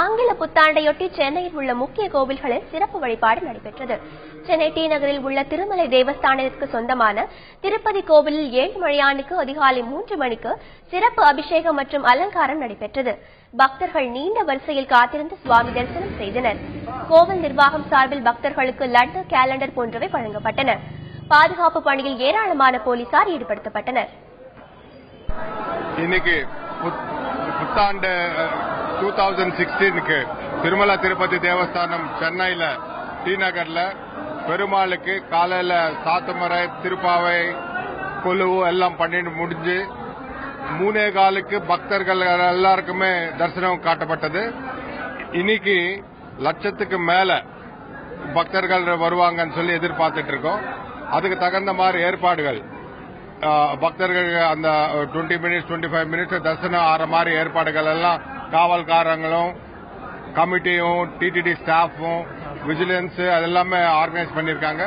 ஆங்கில புத்தாண்டையொட்டி சென்னையில் உள்ள முக்கிய கோவில்களில் சிறப்பு வழிபாடு நடைபெற்றது. சென்னை டி நகரில் உள்ள திருமலை தேவஸ்தானத்திற்கு சொந்தமான திருப்பதி கோவிலில் ஏழுமலையானுக்கு அதிகாலை 3 மணிக்கு சிறப்பு அபிஷேகம் மற்றும் அலங்காரம் நடைபெற்றது. பக்தர்கள் நீண்ட வரிசையில் காத்திருந்து சுவாமி தரிசனம் செய்தனர். கோவில் நிர்வாகம் சார்பில் பக்தர்களுக்கு லட்டு, கேலண்டர் போன்றவை வழங்கப்பட்டன. பாதுகாப்பு பணியில் ஏராளமான போலீசார் ஈடுபடுத்தப்பட்டனர். இன்னைக்கு புத்தாண்டு 2016க்கு திருமலா திருப்பதி தேவஸ்தானம் சென்னையில டி நகர்ல பெருமாளுக்கு காலையில சாத்துமரை, திருப்பாவை, கொலுவு எல்லாம் பண்ணிட்டு முடிஞ்சு 3:15க்கு பக்தர்கள் எல்லாருக்குமே தரிசனம் காட்டப்பட்டது. இன்னைக்கு லட்சத்துக்கு மேல பக்தர்கள் வருவாங்கன்னு சொல்லி எதிர்பார்த்துட்டு இருக்கோம். அதுக்கு தகுந்த மாதிரி ஏற்பாடுகள் பக்தர்கள் அந்த 20 மினிட்ஸ் 25 மினிட்ஸ் தரிசனம் ஆற மாதிரி ஏற்பாடுகள் எல்லாம் காவல்காரங்களும் கமிட்டியும் டிடிடி ஸ்டாஃபும் விஜிலன்ஸ் அதெல்லாமே ஆர்கனைஸ் பண்ணிருக்காங்க.